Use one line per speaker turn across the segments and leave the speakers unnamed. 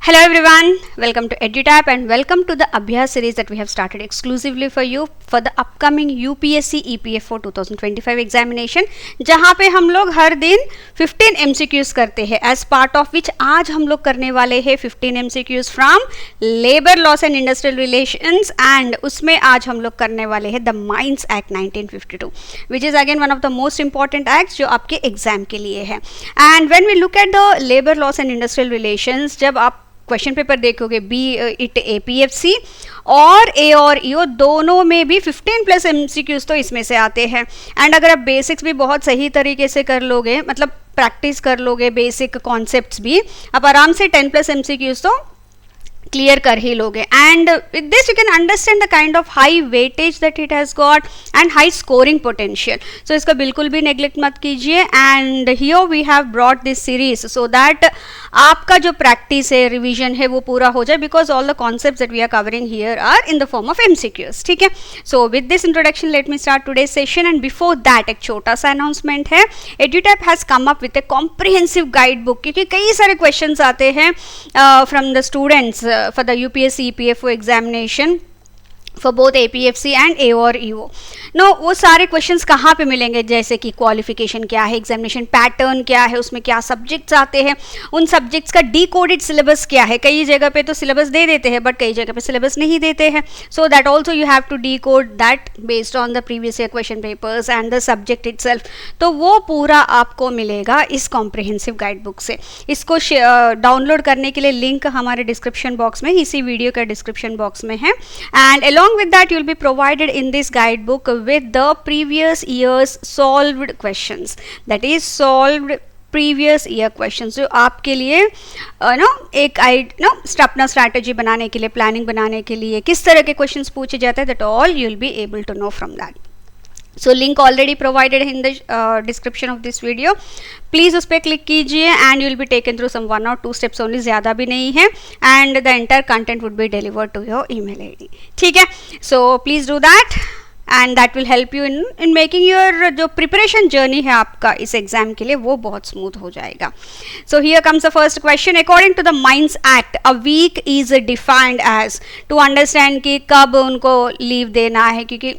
Hello everyone, welcome to EduTap and welcome to the Abhyas series that we have started exclusively for you for the upcoming UPSC EPF4 2025 examination, जहाँ पे हम लोग हर दिन 15 MCQs करते हैं as part of which आज हम लोग करने वाले हैं 15 MCQs from Labor Laws and Industrial Relations and उसमें आज हम लोग करने वाले हैं The Mines Act 1952 which is again one of the most important acts जो आपके एग्जाम के लिए है. And when we look at the Labor Laws and Industrial Relations, जब आप क्वेश्चन पेपर देखोगे बी इट APFC और ए और ईओ दोनों में भी 15+ MCQs तो इसमें से आते हैं. एंड अगर आप बेसिक्स भी बहुत सही तरीके से कर लोगे, मतलब प्रैक्टिस कर लोगे, बेसिक कॉन्सेप्ट्स भी आप आराम से 10+ MCQs तो क्लियर कर ही लोगे. And with this you can understand the kind of high weightage that it has got and high scoring potential. So इसका बिल्कुल भी नेग्लेक्ट मत कीजिए. And here we have brought this series so that आपका जो प्रैक्टिस है, revision है, वो पूरा हो जाए, because all the concepts that we are covering here are in the form of MCQs. ठीक है. So with this introduction let me start today session. And before that एक छोटा सा अनाउंसमेंट है. EduTap has come up with a comprehensive guide book, क्योंकि कई सारे questions आते हैं from the students for the UPSC EPF4 examination for both APFC and A और EO. नो वो सारे क्वेश्चंस कहाँ पे मिलेंगे, जैसे कि क्वालिफिकेशन क्या है, एग्जामिनेशन पैटर्न क्या है, उसमें क्या सब्जेक्ट्स आते हैं, उन सब्जेक्ट्स का डिकोडेड सिलेबस क्या है. कई जगह पे तो सिलेबस दे देते हैं बट कई जगह पे सिलेबस नहीं देते हैं. So that also you have to decode that based on the previous year question papers and the subject itself. तो वो पूरा आपको मिलेगा इस कॉम्प्रिहेंसिव गाइड बुक से. इसको डाउनलोड करने के लिए लिंक हमारे डिस्क्रिप्शन बॉक्स में, इसी वीडियो का डिस्क्रिप्शन बॉक्स में है. And along with that you will be provided in this guidebook with the previous years solved questions, that is solved previous year questions, जो आपके लिए एक अपना स्ट्रैटेजी बनाने के लिए, प्लानिंग बनाने के लिए किस तरह के क्वेश्चंस पूछे जाते हैं, that all you will be able to know from that. So link already provided in the description of this video. Please उस पर क्लिक कीजिए and you will be taken through some 1 और 2 स्टेप्स ओनली, ज़्यादा भी नहीं है. And the entire content would be delivered to your email ID. ठीक है. So please do that and that will help you in making your जो preparation journey है आपका इस एग्जाम के लिए, वो बहुत स्मूथ हो जाएगा. So here comes the first question. According to the mines Act a week is defined as, to understand कि कब उनको लीव देना है, क्योंकि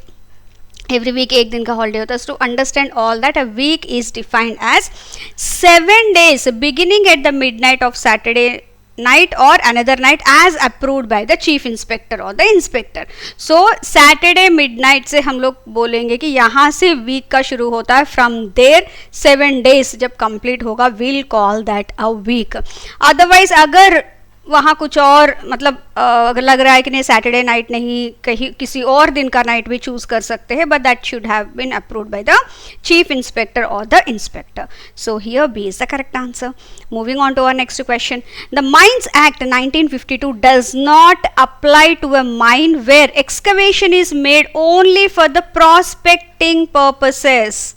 एवरी वीक एक दिन का हॉलीडे होता है. To understand all that a week is defined as 7 days beginning at the midnight of Saturday night or another night as approved by the chief inspector or the inspector. So Saturday midnight से हम लोग बोलेंगे कि यहाँ से week का शुरू होता है. from there 7 days जब कंप्लीट होगा we'll call that a week. otherwise अगर वहाँ कुछ और मतलब अगर लग रहा है कि नहीं सैटरडे नाइट नहीं, कहीं किसी और दिन का नाइट भी चूज कर सकते हैं, but that should have been approved by the chief inspector और the inspector. So here B is the correct answer. Moving on to our next question. The mines act 1952 does not apply to a mine where excavation is made only for the prospecting purposes.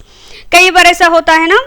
कई बार ऐसा होता है ना,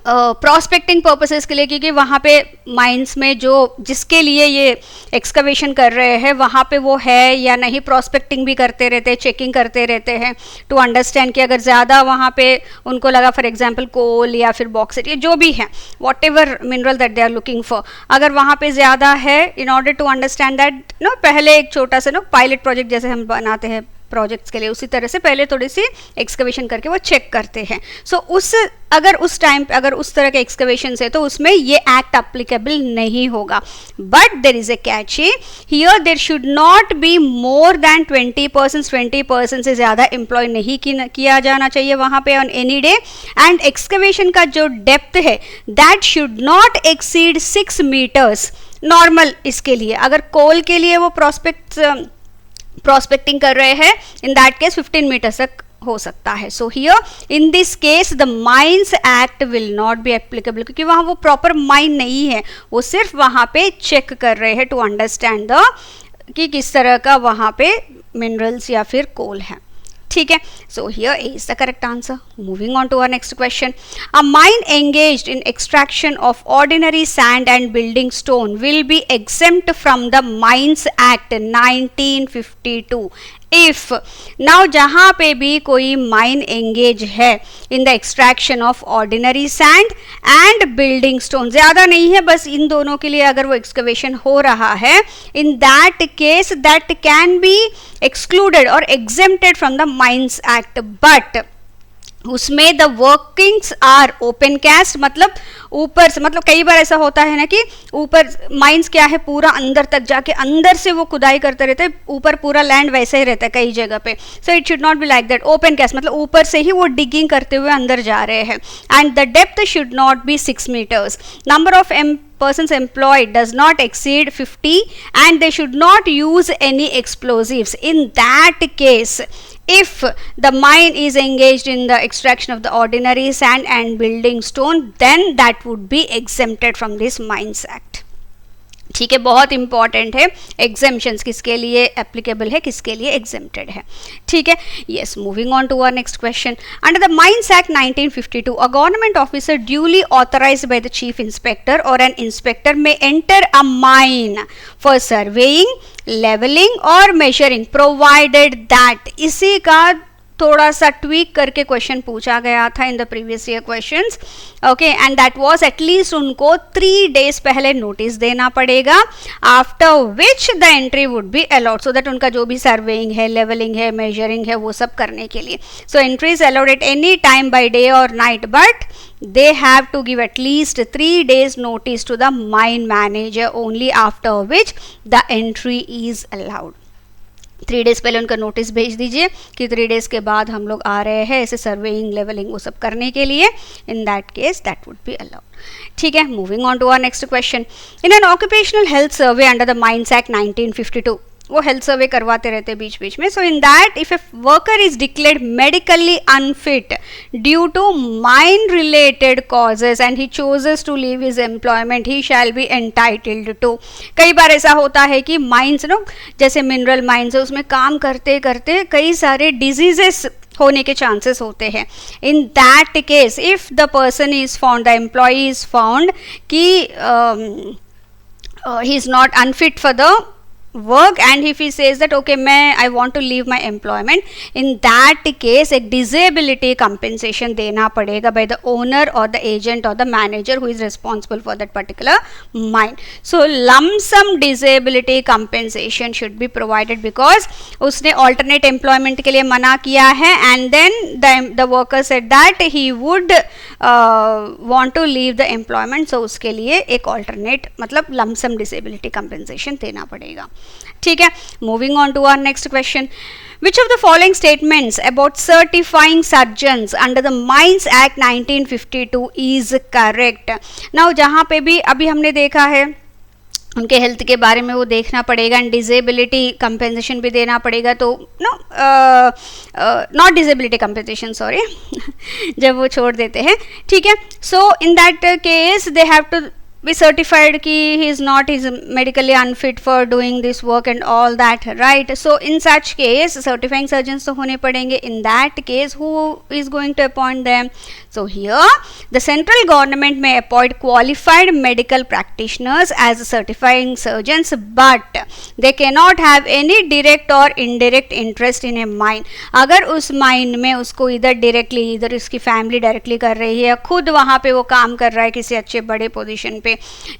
prospecting purposes के लिए, क्योंकि वहाँ पे माइंस में जो जिसके लिए ये एक्सकवेशन कर रहे हैं वहाँ पे वो है या नहीं, प्रोस्पेक्टिंग भी करते रहते हैं, चेकिंग करते रहते हैं टू अंडरस्टैंड कि अगर ज़्यादा वहाँ पे उनको लगा, फॉर एग्जांपल कोल या फिर बॉक्साइट या जो भी है, whatever mineral that they are looking for, अगर वहाँ पे ज़्यादा है, in order to understand that पहले एक छोटा सा पायलट प्रोजेक्ट जैसे हम बनाते हैं प्रोजेक्ट्स के लिए, उसी तरह से पहले थोड़ी सी एक्सकवेशन करके वो चेक करते हैं. सो अगर उस टाइम पे अगर उस तरह के एक्सकवेशन है तो उसमें ये एक्ट अप्लीकेबल नहीं होगा. But there is a catch here, there should not be more than 20%. 20% से ज़्यादा एम्प्लॉय नहीं किया जाना चाहिए वहाँ पे on any day. And excavation का जो डेप्थ है that should not exceed 6 meters normal. इसके लिए अगर कोल के लिए वो प्रोस्पेक्टिंग कर रहे हैं, इन दैट केस 15 meters तक हो सकता है. So here in this case the mines act will not be applicable, क्योंकि वहाँ वो प्रॉपर माइन नहीं है, वो सिर्फ वहाँ पे चेक कर रहे हैं टू अंडरस्टैंड द कि किस तरह का वहाँ पे मिनरल्स या फिर कोल है. ठीक है. So here is the correct answer. Moving on to our next question. A mine engaged in extraction of ordinary sand and building stone will be exempt from the mines act 1952 if now जहाँ पे भी कोई mine engage है in the extraction of ordinary sand and building stone, ज़्यादा नहीं है, बस इन दोनों के लिए अगर वो एक्सकवेशन हो रहा है, in that case that can be excluded और exempted from the mines act, but उसमें the workings are open cast, मतलब ऊपर से, मतलब कई बार ऐसा होता है ना कि ऊपर माइंस क्या है पूरा अंदर तक जाके अंदर से वो खुदाई करते रहते हैं, ऊपर पूरा लैंड वैसे ही रहता है कई जगह पे, so it should not be like that. Open cast मतलब ऊपर से ही वो डिगिंग करते हुए अंदर जा रहे हैं. And the depth should not B 6 meters. Number of persons employed does not exceed 50 and they should not use any explosives. In that case, if the mine is engaged in the extraction of the ordinary sand and building stone, then that would be exempted from this Mines Act. ठीक है, बहुत important है. Exemptions किसके लिए applicable है, किसके लिए exempted है. ठीक है, yes. Moving on to our next question. Under the mines act 1952, a government officer duly authorised by the chief inspector or an inspector may enter a mine for surveying, levelling or measuring provided that. इसी का थोड़ा सा tweak करके question पूछा गया था in the previous year questions. Okay, and that was at least उनको 3 days पहले नोटिस देना पड़ेगा, after which the entry would be allowed, so that उनका जो भी सर्वेइंग है, लेवलिंग है, मेजरिंग है, वो सब करने के लिए. So entry is allowed at any time by day और night, but they have to give at least 3 days notice to the mine manager, only after which the entry is allowed. 3 days पहले उनका notice भेज दीजिए कि 3 days के बाद हम लोग आ रहे हैं ऐसे सर्वेइंग, लेवलिंग वो सब करने के लिए. In that case that would be allowed. ठीक है, moving on to our next question. In an occupational health survey under the mines act 1952, वो हेल्थ सर्वे करवाते रहते हैं बीच बीच में. So in that if a worker is declared medically unfit due to mine related causes and he chooses to leave his employment, he shall be entitled to. कई बार ऐसा होता है कि माइंस नो, जैसे मिनरल माइंस है, उसमें काम करते करते कई सारे डिजीजेस होने के चांसेस होते हैं. In that case if the person is found, the employee is found कि he is not unfit for the work, and if he says that okay I want to leave my employment, in that case एक disability compensation देना पड़ेगा by the owner or the agent or the manager who is responsible for that particular mine. So lump sum disability compensation should be provided because उसने alternate employment के लिए मना किया है, and then the worker said that he would want to leave the employment, so उसके लिए एक alternate मतलब lump sum disability compensation देना पड़ेगा. ठीक है, moving on to our next question. Which of the following statements about certifying surgeons under the Mines Act 1952 is correct? Now जहाँ पे भी अभी हमने देखा है उनके हेल्थ के बारे में वो देखना पड़ेगा, एंड डिजेबिलिटी कंपेंसेशन भी देना पड़ेगा. तो no, not disability compensation, sorry जब वो छोड़ देते हैं. ठीक है, so in that case they have to be certified कि he is not, he is medically unfit for doing this work and all that, right? So in such case certifying surgeons तो होने पड़ेंगे. In that case who is going to appoint them? So here the central government may appoint qualified medical practitioners as certifying surgeons, but they cannot have any direct or indirect interest in a mine. अगर उस mine में उसको इधर directly, इधर उसकी family directly कर रही है, खुद वहाँ पे वो काम कर रहा है किसी अच्छे बड़े पोजीशन पे,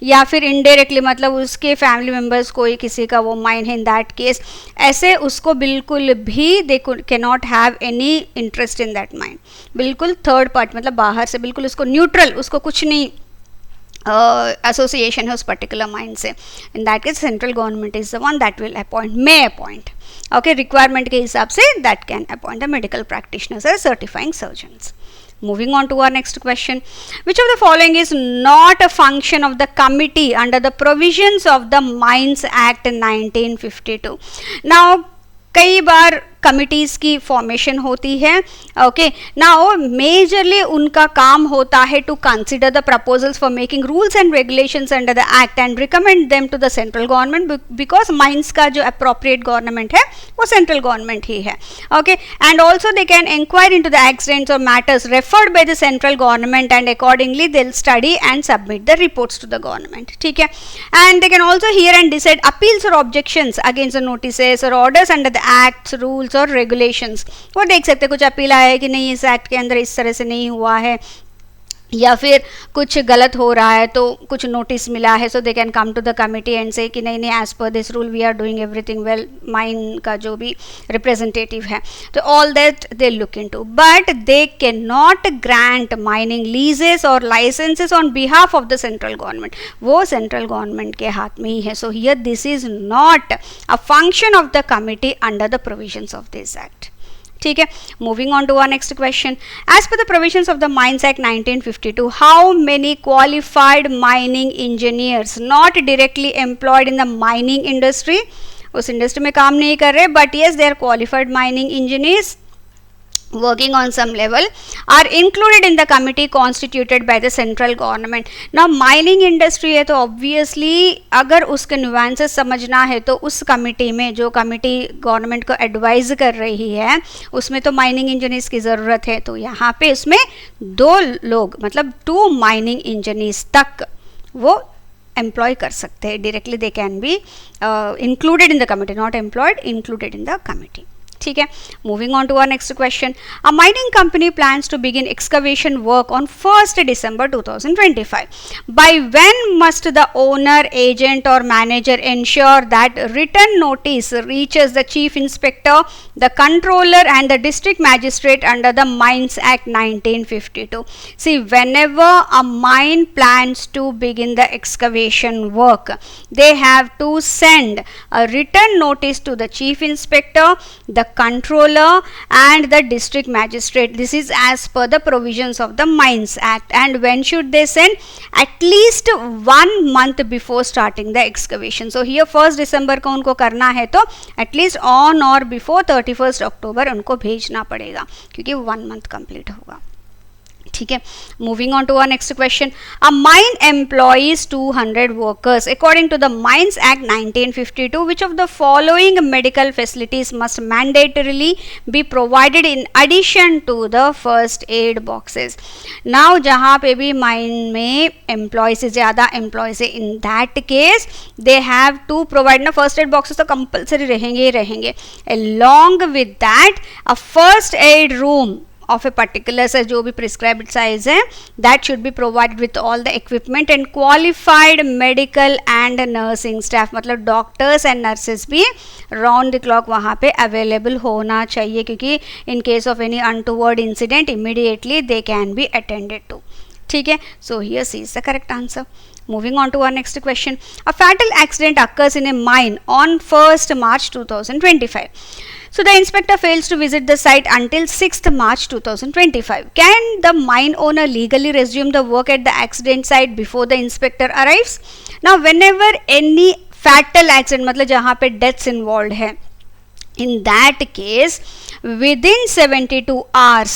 या फिर इनडायरेक्टली मतलब उसके फैमिली मेंबर्स कोई किसी का वो माइन है, इन दैट केस ऐसे उसको बिल्कुल भी दे can not have any interest in that mine. बिल्कुल थर्ड पार्टी मतलब बाहर से, बिल्कुल उसको न्यूट्रल, उसको कुछ नहीं एसोसिएशन है उस पर्टिकुलर माइन से. In that case central government is the one that will appoint, may appoint. Okay, requirement के हिसाब से that can appoint the medical practitioners as certifying surgeons. Moving on to our next question. Which of the following is not a function of the committee under the provisions of the Mines Act 1952? Now कई बार committees की formation होती है. Okay, now majorly उनका काम होता है to consider the proposals for making rules and regulations under the act and recommend them to the central government, because mines का जो अप्रोप्रिएट गवर्नमेंट है वो सेंट्रल गवर्नमेंट ही है. Okay, and also they can inquire into the accidents और matters referred by the central government and accordingly they will study and submit the reports to the government. ठीक है, and they can also hear and decide appeals और objections against the notices और orders under the acts, rules और regulations. वो देख सकते कुछ appeal आया है कि नहीं इस एक्ट के अंदर इस तरह से नहीं हुआ है, या फिर कुछ गलत हो रहा है तो कुछ नोटिस मिला है, so they can come to the committee and say कि नहीं as per this rule we are doing everything well. Mine का जो भी रिप्रेजेंटेटिव है तो all that they look into, but they can not grant mining leases और licences on behalf of the central government. वो central government के हाथ में ही है. So here this is not a function of the committee under the provisions of this act. ठीक है, moving on to our next question. As per the provisions of the mines act 1952, how many qualified mining engineers not directly employed in the mining industry, उस industry में काम नहीं कर रहे but yes they are qualified mining engineers working on some level are included in the committee constituted by the central government. Now mining industry है तो obviously अगर उसके nuances समझना है तो उस कमिटी में जो कमिटी गवर्नमेंट को एडवाइज कर रही है उसमें तो माइनिंग इंजीनियर्स की ज़रूरत है. तो यहाँ पे उसमें 2 लोग मतलब 2 माइनिंग इंजीनियर्स तक वो एम्प्लॉय कर सकते हैं. Directly they can be included in the committee, not employed, included in the committee. ठीक है, moving on to our next question. A mining company plans to begin excavation work on 1st December 2025. By when must the owner, agent और manager ensure that written notice reaches the chief inspector, the controller and the district magistrate under the mines act 1952. See, whenever a mine plans to begin the excavation work, they have to send a written notice to the chief inspector, the controller and the district magistrate. This is as per the provisions of the Mines Act. And when should they send? At least 1 month before starting the excavation. So here 1st December को उनको करना है तो at least on or before 31st October उनको भेजना पड़ेगा क्योंकि 1 month complete होगा. ठीक है, moving on to our next question. A mine employs 200 workers according to the mines act 1952. Which of the following medical facilities must mandatorily be provided in addition to the first aid boxes. Now जहाँ पे भी mine में employ से ज़्यादा employees है, in that case they have to provide ना first aid boxes तो compulsory रहेंगे ही रहेंगे. Along with that a first aid room of a particular size, जो भी prescribed size है, that should be provided with all the equipment and qualified medical and nursing staff. मतलब doctors and nurses भी round the clock वहाँ पे available होना चाहिए क्योंकि in case of any untoward incident immediately they can be attended to. ठीक है, so here C is the correct answer. Moving on to our next question. A fatal accident occurs in a mine on 1st March 2025. So the inspector fails to visit the site until 6th March 2025. Can the mine owner legally resume the work at the accident site before the inspector arrives? Now whenever any fatal accident मतलब जहाँ पे deaths involved है, in that case within 72 hours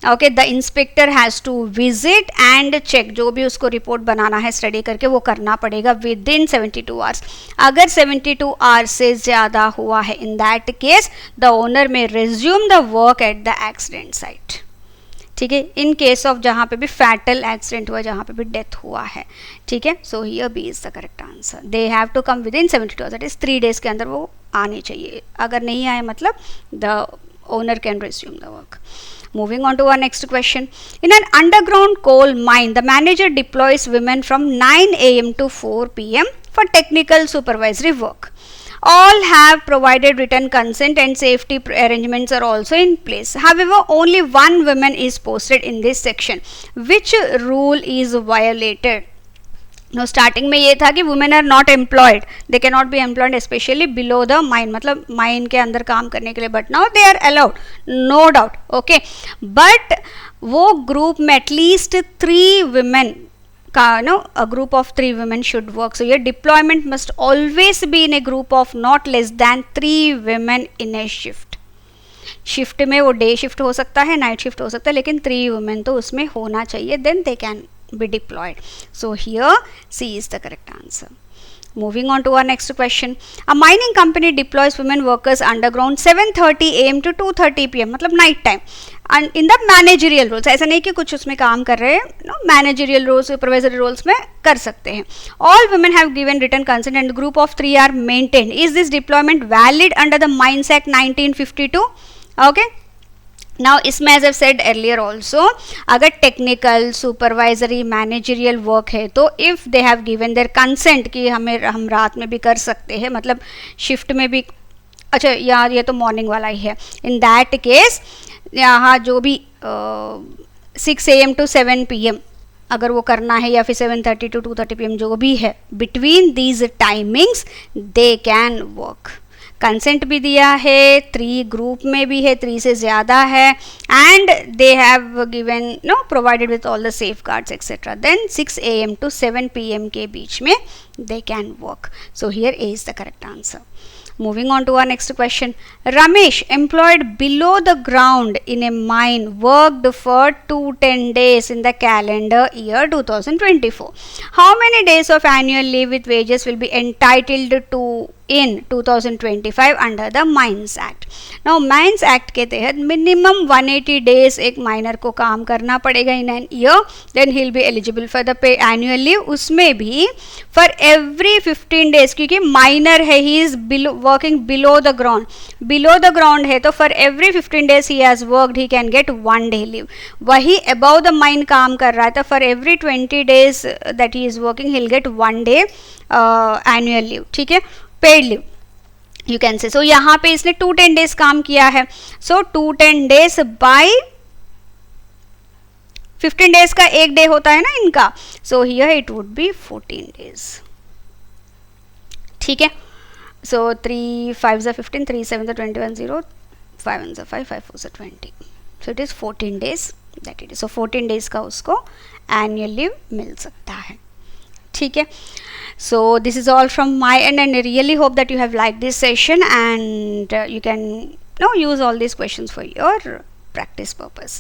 okay the inspector has to visit and check. जो भी उसको report बनाना है study करके वो करना पड़ेगा within 72 hours. अगर 72 hours से ज़्यादा हुआ है in that case the owner may resume the work at the accident site. ठीक है, इन केस ऑफ जहाँ पे भी फैटल एक्सीडेंट हुआ, जहाँ पे भी डेथ हुआ है. ठीक है, so here B is the correct answer. They have to come within 72 hours, that is 3 days के अंदर वो आने चाहिए. अगर नहीं आए मतलब the owner can resume the work. Moving on to our next question. In an underground coal mine, the manager deploys women from 9 a.m. to 4 p.m. for technical supervisory work. All have provided written consent and safety arrangements are also in place. However, only one woman is posted in this section. Which rule is violated? Now, starting में ये था कि women are not employed. They cannot be employed especially below the mine. मतलब mine के अंदर काम करने के लिए. But now they are allowed. No doubt. Okay. But वो group में at least 3 women a group of 3 women should work. So your deployment must always be in a group of not less than 3 women in a shift. Shift में वो day shift हो सकता है, night shift हो सकता है, लेकिन 3 women तो उसमें होना चाहिए, then they can be deployed. So here C is the correct answer. Moving on to our next question. A mining company deploys women workers underground 7:30 AM to 2:30 PM, मतलब night time, and in the managerial roles. ऐसा नहीं कि कुछ उसमें काम कर रहे हैं, no, managerial roles, supervisory roles में कर सकते हैं. All women have given written consent and group of 3 are maintained. Is this deployment valid under the mines act 1952? Okay, now इसमें as I said earlier also, अगर technical, supervisory, managerial work है तो if they have given there consent कि हम रात में भी कर सकते हैं, मतलब शिफ्ट में भी, अच्छा यार ये तो मॉर्निंग वाला ही है, इन दैट केस यहाँ जो भी 6 AM to 7 PM अगर वो करना है, या फिर 7:30 to 2:30 PM जो भी है, between these timings they can work. Consent भी दिया है, 3 ग्रुप में भी है, 3 से ज़्यादा है, and they have given no provided with all the safeguards etcetera, then 6 AM to 7 PM के बीच में they can work. So here A is the correct answer. Moving on to our next question. Ramesh, employed below the ground in a mine, worked for 210 days in the calendar year 2024. How many days of annual leave with wages will be entitled to in 2025 under the Mines Act? Now Mines Act के तहत minimum 180 days एक minor को काम करना पड़ेगा in an year, then he'll be eligible for the pay annual leave. उसमें भी for every 15 days, क्योंकि माइनर है, he is working below the ground. Below the ground है तो for every 15 days he has worked he can get 1 day leave. वही above the mine काम कर रहा है तो for every 20 days that he is working he'll get 1 day annual leave. ठीक है, paid leave you can say. सो यहाँ पे इसने 210 डेज काम किया है, सो 210 डेज बाय 15 डेज का एक डे होता है ना इनका, so here it would be 14 days. ठीक है, सो 3 5 15, 3 7 21 0, 5 1 5, 5 4 20, so it is 14 days that it is. So 14 days का उसको एनुअल लीव मिल सकता है. ठीक है, so this is all from my end, and I really hope that you have liked this session, and you can now use all these questions for your practice purpose.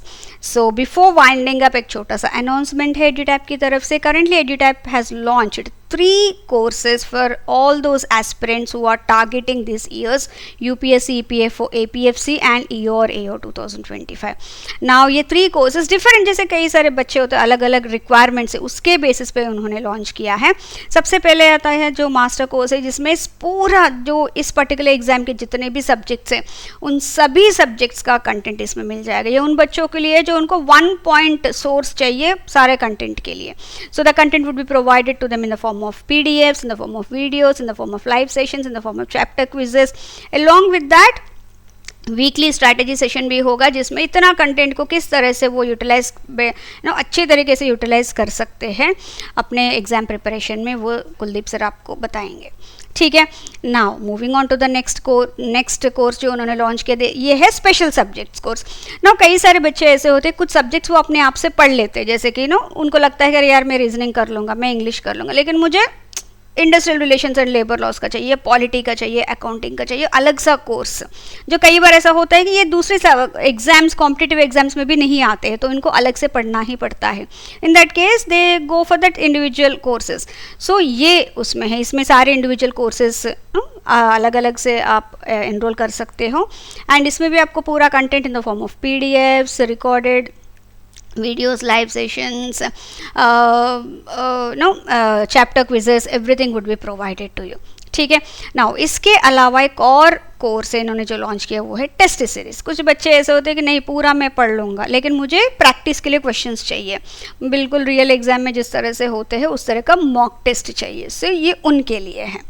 So before winding up, एक छोटा सा announcement है EduTap की तरफ से. Currently EduTap has launched 3 courses for all those aspirants who are targeting this year's UPSC, EPFO, APFC and EOR AO 2025. Now ये 3 courses different, जैसे कई सारे बच्चे होते हैं, अलग अलग रिक्वायरमेंट्स है, उसके बेसिस पे उन्होंने लॉन्च किया है. सबसे पहले आता है जो मास्टर कोर्स है, जिसमें पूरा जो इस पर्टिकुलर एग्जाम के जितने भी सब्जेक्ट्स हैं उन सभी सब्जेक्ट्स का कंटेंट इसमें मिल जाएगा. ये उन बच्चों के लिए जो उनको 1 पॉइंट सोर्स चाहिए सारे कंटेंट के लिए. So the content would be provided to them in the form of PDFs, in the form of videos, in the form of live sessions, in the form of chapter quizzes. Along with that, weekly strategy session भी होगा, जिसमें इतना content को किस तरह से वो utilise अच्छे तरीके से यूटिलाइज कर सकते हैं अपने एग्जाम प्रिपरेशन में, वो कुलदीप सर आपको बताएंगे. ठीक है, now moving on to the next course जो उन्होंने लॉन्च किया, ये है स्पेशल सब्जेक्ट्स कोर्स. नाउ कई सारे बच्चे ऐसे होते हैं, कुछ सब्जेक्ट्स वो अपने आप से पढ़ लेते हैं, जैसे कि उनको लगता है कि यार मैं रीजनिंग कर लूँगा, मैं इंग्लिश कर लूँगा, लेकिन मुझे industrial relations and labour laws का चाहिए, पॉलिटी का चाहिए, अकाउंटिंग का चाहिए, अलग सा कोर्स. जो कई बार ऐसा होता है कि ये दूसरे एग्जाम्स, कॉम्पिटिटिव एग्जाम्स में भी नहीं आते हैं, तो इनको अलग से पढ़ना ही पड़ता है. In that case they go for that individual courses. सो ये उसमें है, इसमें सारे इंडिविजुअल कोर्सेज अलग अलग से आप एनरोल कर सकते हो, एंड इसमें भी आपको पूरा content in the form of PDFs, recorded videos, live sessions, chapter quizzes, everything would be provided to you. ठीक है, नाउ इसके अलावा एक और कोर्स है इन्होंने जो लॉन्च किया, वो है टेस्ट सीरीज. कुछ बच्चे ऐसे होते हैं कि नहीं पूरा मैं पढ़ लूँगा, लेकिन मुझे प्रैक्टिस के लिए क्वेश्चंस चाहिए, बिल्कुल रियल एग्जाम में जिस तरह से होते हैं उस तरह का मॉक टेस्ट चाहिए, सो ये उनके लिए है.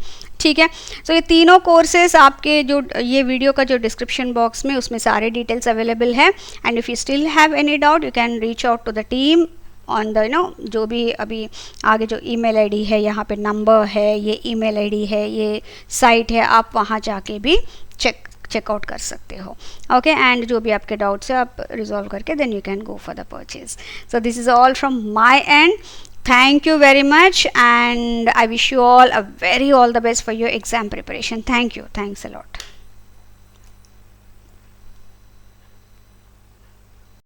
ठीक है, सो ये तीनों कोर्सेज आपके जो ये वीडियो का जो डिस्क्रिप्शन बॉक्स में उसमें सारे डिटेल्स अवेलेबल है. And if you still have any doubt you can reach out to the team on the जो भी अभी आगे जो ईमेल आईडी है, यहाँ पे नंबर है, ये ईमेल आईडी है, ये साइट है, आप वहाँ जाके भी चेकआउट कर सकते हो. ओके, एंड जो भी आपके डाउट्स है आप रिजॉल्व करके then you can go for the purchase. So this is all from my end. Thank you very much, and I wish you all all the best for your exam preparation. Thank you. Thanks a lot.